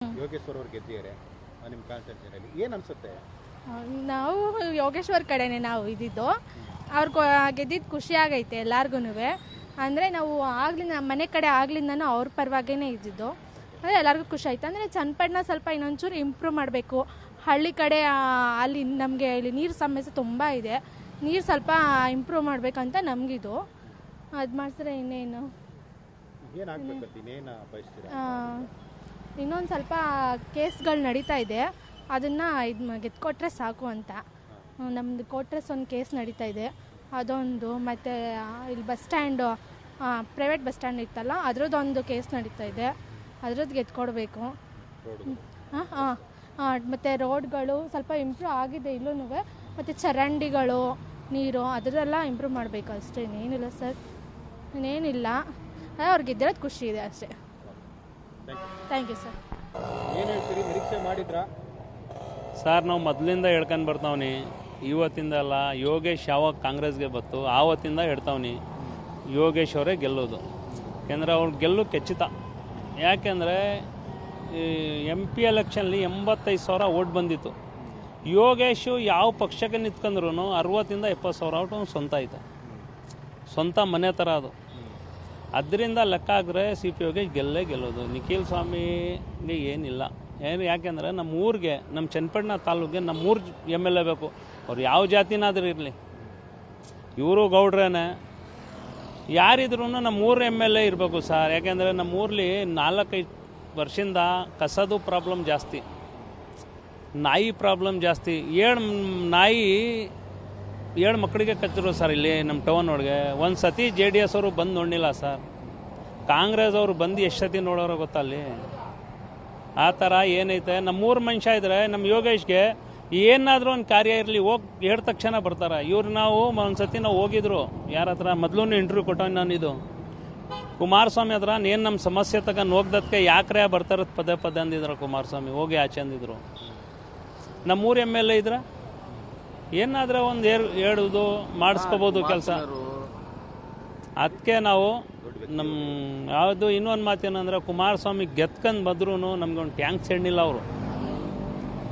ಯೋಗೇಶ್ವರ್ ಅವ್ರು ಗೆದ್ದಿದ್ದಾರೆ ನಿಮ್ಮ ಕಾನ್ಸ್ಟಿಟ್ಯೂನ್ಸಿಯಲ್ಲಿ ಏನು ಅನ್ಸುತ್ತೆ? ನಾವು ಯೋಗೇಶ್ವರ್ ಕಡೆನೆ ನಾವು ಇದ್ದಿದ್ದು. ಅವ್ರು ಗೆದ್ದಿದ್ದು ಖುಷಿ ಆಗೈತೆ ಎಲ್ಲಾರ್ಗು. ಅಂದರೆ ನಾವು ಆಗ್ಲಿಂದ ಮನೆ ಕಡೆ ಆಗ್ಲಿಂದನೂ ಅವ್ರ ಪರವಾಗೇ ಇದ್ದಿದ್ದು. ಅಂದರೆ ಎಲ್ಲರಿಗೂ ಖುಷಿ ಆಯ್ತು. ಅಂದರೆ ಚನ್ನಪಟ್ಟಣ ಸ್ವಲ್ಪ ಇನ್ನೊಂಚೂರು ಇಂಪ್ರೂವ್ ಮಾಡಬೇಕು. ಹಳ್ಳಿ ಕಡೆ ಅಲ್ಲಿ ನಮಗೆ ಇಲ್ಲಿ ನೀರು ಸಮಸ್ಯೆ ತುಂಬ ಇದೆ. ನೀರು ಸ್ವಲ್ಪ ಇಂಪ್ರೂವ್ ಮಾಡಬೇಕಂತ ನಮಗಿದು. ಅದು ಮಾಡಿಸಿದ್ರೆ ಇನ್ನೇನು ಇನ್ನೊಂದು ಸ್ವಲ್ಪ ಕೇಸ್ಗಳು ನಡೀತಾ ಇದೆ. ಅದನ್ನು ಗೆದ್ಕೊಟ್ರೆ ಸಾಕು ಅಂತ. ನಮ್ಮದು ಕೋಟ್ರೆಸ್ ಒಂದು ಕೇಸ್ ನಡೀತಾ ಇದೆ, ಅದೊಂದು. ಮತ್ತು ಇಲ್ಲಿ bus stand, private bus stand ಇತ್ತಲ್ಲ, ಅದರದ್ದೊಂದು ಕೇಸ್ ನಡೀತಾ ಇದೆ. ಅದ್ರದ್ದು ಗೆದ್ಕೊಡ್ಬೇಕು. ಮತ್ತು ರೋಡ್ಗಳು ಸ್ವಲ್ಪ ಇಂಪ್ರೂವ್ ಆಗಿದೆ ಇಲ್ಲೂ. ಮತ್ತು ಚರಂಡಿಗಳು, ನೀರು ಅದರೆಲ್ಲ ಇಂಪ್ರೂವ್ ಮಾಡಬೇಕು ಅಷ್ಟೇ, ಇನ್ನೇನಿಲ್ಲ ಸರ್, ಇನ್ನೇನಿಲ್ಲ. ಅವ್ರು ಗೆದ್ದಿರೋದು ಖುಷಿ ಇದೆ ಅಷ್ಟೇ. Thank you sir. ಏನು ಹೇಳ್ತೀರಿ, ನಿರೀಕ್ಷೆ ಮಾಡಿದ್ರಾ? ಸರ್, ನಾವು ಮೊದಲಿಂದ ಹೇಳ್ಕೊಂಡು ಬರ್ತಾವ್ನಿ. ಇವತ್ತಿಂದ ಅಲ್ಲ, ಯೋಗೇಶ್ ಯಾವಾಗ ಕಾಂಗ್ರೆಸ್ಗೆ ಬತ್ತು ಆವತ್ತಿಂದ ಹೇಳ್ತಾವ್ನಿ ಯೋಗೇಶ್ ಅವರೇ ಗೆಲ್ಲೋದು. ಯಾಕೆಂದರೆ ಅವ್ರು ಗೆಲ್ಲು ಖಚಿತ. ಯಾಕೆಂದರೆ MP ಎಲೆಕ್ಷನ್ಲಿ 85,000 ಓಟ್ ಬಂದಿತ್ತು. ಯೋಗೇಶು ಯಾವ ಪಕ್ಷಕ್ಕೆ ನಿಂತ್ಕೊಂಡ್ರು 60,000-70,000 ಓಟು ಸ್ವಂತ ಐತೆ, ಸ್ವಂತ ಮನೆ ಥರ ಅದು. ಅದರಿಂದ ಲೆಕ್ಕ ಹಾಕಿದ್ರೆ CP ಯೋಗೇಶ್ ಗೆಲ್ಲೋದು. ನಿಖಿಲ್ ಸ್ವಾಮಿಗೆ ಏನಿಲ್ಲ ಯಾಕೆಂದರೆ ನಮ್ಮ ಊರಿಗೆ, ನಮ್ಮ ಚನ್ನಪಟ್ಟಣ ತಾಲೂಕಿಗೆ ನಮ್ಮೂರು MLA ಬೇಕು. ಅವ್ರು ಯಾವ ಜಾತಿನಾದರೂ ಇರಲಿ, ಇವರು ಗೌಡ್ರೇನೆ, ಯಾರಿದ್ರೂ ನಮ್ಮೂರು MLA ಇರಬೇಕು ಸರ್. ಯಾಕೆಂದರೆ ನಮ್ಮೂರಲ್ಲಿ 4-5 ವರ್ಷದಿಂದ ಕಸದು ಪ್ರಾಬ್ಲಮ್ ಜಾಸ್ತಿ, ನಾಯಿ ಪ್ರಾಬ್ಲಮ್ ಜಾಸ್ತಿ. 7 ಮಕ್ಕಳಿಗೆ ಕಚ್ಚಿದ್ರು ಸರ್ ಇಲ್ಲಿ ನಮ್ಮ ಟೌನ್ ಒಳಗೆ. ಒಂದು ಸತಿ JDS ಅವರು ಬಂದು ನೋಡಿಲ್ಲ ಸರ್, ಕಾಂಗ್ರೆಸ್ ಅವರು ಬಂದು ಎಷ್ಟು ಸತಿ ನೋಡೋರೋ ಗೊತ್ತಲ್ಲಿ. ಆ ಥರ ಏನೈತೆ. ನಮ್ಮೂರು ಮನುಷ್ಯ ಇದ್ದರೆ ನಮ್ಮ ಯೋಗೇಶ್ಗೆ ಏನಾದರೂ ಒಂದು ಕಾರ್ಯ ಇರಲಿ ಹೋಗಿ ಹೇಳಿದ ತಕ್ಷಣ ಬರ್ತಾರೆ ಇವ್ರು. ನಾವು ಒಂದು ಸತಿ ನಾವು ಹೋಗಿದ್ರು ಯಾರ ಹತ್ರ, ಮೊದಲು ಇಂಟರ್ವ್ಯೂ ಕೊಟ್ಟೋ ನಾನು ಕುಮಾರಸ್ವಾಮಿ ಹತ್ರ, ಏನು ನಮ್ಮ ಸಮಸ್ಯೆ ತಗೊಂಡು ಹೋಗ್ದಕ್ಕೆ ಯಾಕ್ರೆ ಬರ್ತಾರದು ಪದೇ ಅಂದಿದ್ರು ಕುಮಾರಸ್ವಾಮಿ. ಹೋಗಿ ಆಚೆ ಅಂದಿದ್ರು. ನಮ್ಮೂರು MLA ಇದ್ರೆ ಏನಾದರೆ ಒಂದು ಹೇಳೋದು ಮಾಡಿಸ್ಕೋಬೋದು ಕೆಲಸ. ಅದಕ್ಕೆ ನಾವು ನಮ್ಮ ಯಾವುದು ಇನ್ನೊಂದು ಮಾತೇನಂದ್ರೆ, ಕುಮಾರಸ್ವಾಮಿ ಗೆದ್ಕೊಂಡು ಬಂದ್ರೂ ನಮ್ಗೆ ಒಂದು ಟ್ಯಾಂಕ್ಸ್ ಹೆಣ್ಣಿಲ್ಲ ಅವರು.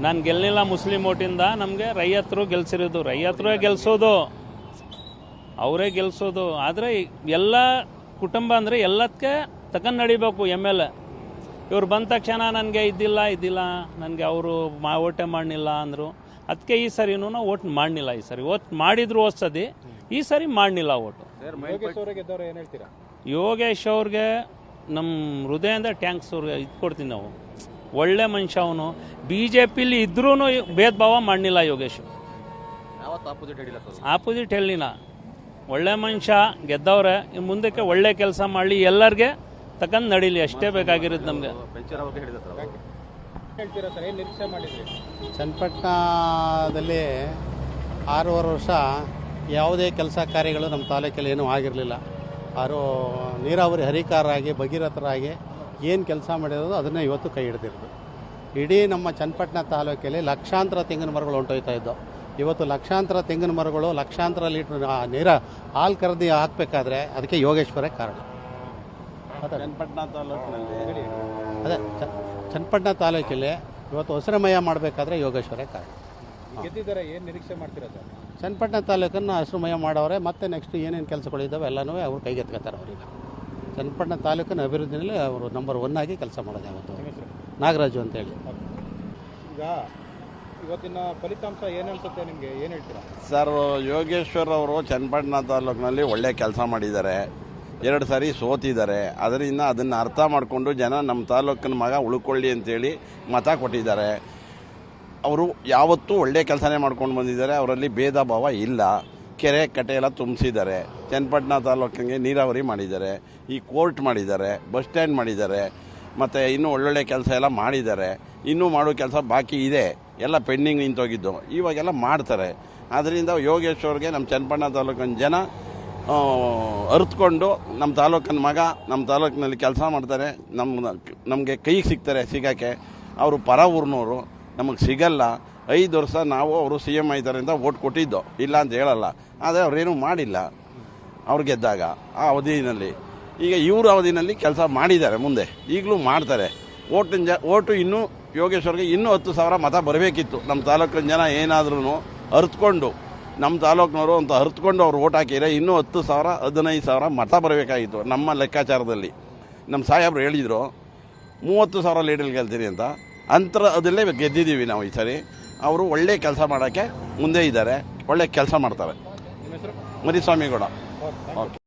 ನಾನು ಗೆಲ್ಲಿಲ್ಲ ಮುಸ್ಲಿಂ ಓಟಿಂದ, ನಮಗೆ ರೈತರು ಗೆಲ್ಸಿರೋದು, ರೈತರೇ ಗೆಲ್ಸೋದು, ಅವರೇ ಗೆಲ್ಸೋದು. ಆದರೆ ಎಲ್ಲ ಕುಟುಂಬ ಅಂದರೆ ಎಲ್ಲದಕ್ಕೆ ತಗೊಂಡು ನಡಿಬೇಕು MLA. ಇವ್ರು ಬಂದ ತಕ್ಷಣ ನನಗೆ ಇದ್ದಿಲ್ಲ ನನಗೆ ಅವರು ಓಟೇ ಮಾಡಲಿಲ್ಲ ಅಂದರು. ಅದಕ್ಕೆ ಈ ಸರಿನೂ ನಾವು ಓಟ್ ಮಾಡಲಿಲ್ಲ. ಈ ಸರಿ ಓಟ್ ಮಾಡಿದ್ರು ಹೋದ್ಸತಿ, ಈ ಸರಿ ಮಾಡಲಿಲ್ಲ ಓಟು. ಯೋಗೇಶ್ ಅವ್ರಿಗೆ ನಮ್ಮ ಹೃದಯದಿಂದ ಟ್ಯಾಂಕ್ಸ್ ಅವ್ರಿಗೆ ಕೊಡ್ತೀನಿ ನಾವು. ಒಳ್ಳೆ ಮನುಷ್ಯ ಅವನು. BJPಲಿ ಇದ್ರೂ ಭೇದ ಭಾವ ಮಾಡಲಿಲ್ಲ ಯೋಗೇಶ್, ಆಪೋಸಿಟ್ ಹೇಳಿಲ್ಲ. ಒಳ್ಳೆ ಮನುಷ್ಯ, ಗೆದ್ದವ್ರೆ. ಮುಂದಕ್ಕೆ ಒಳ್ಳೆ ಕೆಲಸ ಮಾಡಲಿ, ಎಲ್ಲರಿಗೆ ತಗೊಂಡು ನಡೀಲಿ, ಅಷ್ಟೇ ಬೇಕಾಗಿರೋದು ನಮಗೆ. ಚನ್ನಪಟ್ಟಣದಲ್ಲಿ 6.5 ವರ್ಷ ಯಾವುದೇ ಕೆಲಸ ಕಾರ್ಯಗಳು ನಮ್ಮ ತಾಲೂಕಲ್ಲಿ ಏನೂ ಆಗಿರಲಿಲ್ಲ. ನೀರಾವರಿ ಹರಿಕಾರರಾಗಿ, ಭಗೀರಥರಾಗಿ ಏನು ಕೆಲಸ ಮಾಡಿರೋದು ಅದನ್ನೇ ಇವತ್ತು ಕೈ ಹಿಡಿದಿರೋದು. ಇಡೀ ನಮ್ಮ ಚನ್ನಪಟ್ಟಣ ತಾಲೂಕಲ್ಲಿ ಲಕ್ಷಾಂತರ ತೆಂಗಿನ ಮರಗಳು ಹೊಂಟೋಯ್ತಾ ಇದ್ದವು. ಇವತ್ತು ಲಕ್ಷಾಂತರ ತೆಂಗಿನ ಮರಗಳು, ಲಕ್ಷಾಂತರ ಲೀಟ್ರ್ ಹಾಲು ಕರೆದಿ ಹಾಕಬೇಕಾದ್ರೆ ಅದಕ್ಕೆ ಯೋಗೇಶ್ವರೇ ಕಾರಣ. ಚನ್ನಪಟ್ಟಣ ತಾಲೂಕಿನಲ್ಲಿ ಅದೇ ಚನ್ನಪಟ್ಟಣ ತಾಲೂಕಲ್ಲಿ ಇವತ್ತು ಹಸಿರುಮಯ ಮಾಡಬೇಕಾದ್ರೆ ಯೋಗೇಶ್ವರೇ ಕಾರಣ. ಗೆದ್ದಿದ್ದಾರೆ, ಏನು ನಿರೀಕ್ಷೆ ಮಾಡ್ತೀರಾ ಸರ್? ಚನ್ನಪಟ್ಟಣ ತಾಲೂಕನ್ನು ಹಸಿರುಮಯ ಮಾಡವ್ರೆ. ಮತ್ತೆ ನೆಕ್ಸ್ಟ್ ಏನೇನು ಕೆಲಸಗಳಿದ್ದಾವೆ ಎಲ್ಲನೂ ಅವ್ರು ಕೈಗೆತ್ಕೋತಾರೆ. ಅವ್ರೀಗ ಚನ್ನಪಟ್ಟಣ ತಾಲೂಕಿನ ಅಭಿವೃದ್ಧಿನಲ್ಲಿ ಅವರು ನಂಬರ್ 1 ಆಗಿ ಕೆಲಸ ಮಾಡೋದು ಯಾವತ್ತು. ನಾಗರಾಜು ಅಂತೇಳಿ. ಈಗ ಇವತ್ತಿನ ಫಲಿತಾಂಶ ಏನು ಅನ್ಸುತ್ತೆ ನಿಮಗೆ, ಏನು ಹೇಳ್ತೀರಾ ಸರ್? ಯೋಗೇಶ್ವರ್ ಅವರು ಚನ್ನಪಟ್ಟಣ ತಾಲೂಕಿನಲ್ಲಿ ಒಳ್ಳೆ ಕೆಲಸ ಮಾಡಿದ್ದಾರೆ. 2 ಸಾರಿ ಸೋತಿದ್ದಾರೆ. ಅದರಿಂದ ಅದನ್ನು ಅರ್ಥ ಮಾಡಿಕೊಂಡು ಜನ ನಮ್ಮ ತಾಲೂಕಿನ ಮಗ ಉಳ್ಕೊಳ್ಳಿ ಅಂತೇಳಿ ಮತ ಕೊಟ್ಟಿದ್ದಾರೆ. ಅವರು ಯಾವತ್ತೂ ಒಳ್ಳೆ ಕೆಲಸನೇ ಮಾಡ್ಕೊಂಡು ಬಂದಿದ್ದಾರೆ. ಅವರಲ್ಲಿ ಭೇದ ಭಾವ ಇಲ್ಲ. ಕೆರೆ ಕಟ್ಟೆ ಎಲ್ಲ ತುಂಬಿಸಿದ್ದಾರೆ. ಚನ್ನಪಟ್ಟಣ ತಾಲೂಕಿಗೆ ನೀರಾವರಿ ಮಾಡಿದ್ದಾರೆ, ಈ ಕೋರ್ಟ್ ಮಾಡಿದ್ದಾರೆ, ಬಸ್ ಸ್ಟ್ಯಾಂಡ್ ಮಾಡಿದ್ದಾರೆ, ಮತ್ತು ಇನ್ನೂ ಒಳ್ಳೊಳ್ಳೆ ಕೆಲಸ ಎಲ್ಲ ಮಾಡಿದ್ದಾರೆ. ಇನ್ನೂ ಮಾಡೋ ಕೆಲಸ ಬಾಕಿ ಇದೆ, ಎಲ್ಲ ಪೆಂಡಿಂಗ್ ನಿಂತೋಗಿದ್ದು, ಇವಾಗೆಲ್ಲ ಮಾಡ್ತಾರೆ. ಆದ್ದರಿಂದ ಯೋಗೇಶ್ವರ್ಗೆ ನಮ್ಮ ಚನ್ನಪಟ್ಟಣ ತಾಲೂಕಿನ ಜನ ಅರಿತುಕೊಂಡು ನಮ್ಮ ತಾಲೂಕಿನ ಮಗ ನಮ್ಮ ತಾಲೂಕಿನಲ್ಲಿ ಕೆಲಸ ಮಾಡ್ತಾರೆ, ನಮಗೆ ಕೈಗೆ ಸಿಗ್ತಾರೆ. ಸಿಗೋಕ್ಕೆ ಅವರು ಪರ ಊರಿನವರು, ನಮಗೆ ಸಿಗಲ್ಲ. 5 ವರ್ಷ ನಾವು ಅವರು CM ಆಯ್ತಾರೆ ಅಂತ ಓಟ್ ಕೊಟ್ಟಿದ್ದು, ಇಲ್ಲ ಅಂತ ಹೇಳಲ್ಲ. ಆದರೆ ಅವರೇನೂ ಮಾಡಿಲ್ಲ ಅವ್ರು ಗೆದ್ದಾಗ ಆ ಅವಧಿನಲ್ಲಿ. ಈಗ ಇವ್ರ ಅವಧಿನಲ್ಲಿ ಕೆಲಸ ಮಾಡಿದ್ದಾರೆ, ಮುಂದೆ ಈಗಲೂ ಮಾಡ್ತಾರೆ. ಓಟು ಇನ್ನೂ ಯೋಗೇಶ್ವರ್ಗೆ ಇನ್ನೂ 10,000 ಮತ ಬರಬೇಕಿತ್ತು. ನಮ್ಮ ತಾಲೂಕಿನ ಜನ ಏನಾದ್ರೂ ಅರಿತುಕೊಂಡು ನಮ್ಮ ತಾಲೂಕಿನವರು ಅಂತ ಅರಿತುಕೊಂಡು ಅವ್ರು ಓಟ್ ಹಾಕಿದರೆ ಇನ್ನೂ 10,000 15,000 ಮತ ಬರಬೇಕಾಗಿತ್ತು. ನಮ್ಮ ಲೆಕ್ಕಾಚಾರದಲ್ಲಿ ನಮ್ಮ ಸಾಹೇಬರು ಹೇಳಿದರು 30,000 ಲೀಡಲ್ಲಿ ಗೆಲ್ತೀನಿ ಅಂತ. ಅದರಲ್ಲೇ ಗೆದ್ದಿದ್ದೀವಿ ನಾವು ಈ ಸರಿ. ಅವರು ಒಳ್ಳೆ ಕೆಲಸ ಮಾಡೋಕ್ಕೆ ಮುಂದೆ ಇದ್ದಾರೆ, ಒಳ್ಳೆ ಕೆಲಸ ಮಾಡ್ತಾರೆ. ನಿಮ್ಮ ಹೆಸರು? ಮರಿಸ್ವಾಮಿಗೌಡ. ಓಕೆ. ಓಕೆ.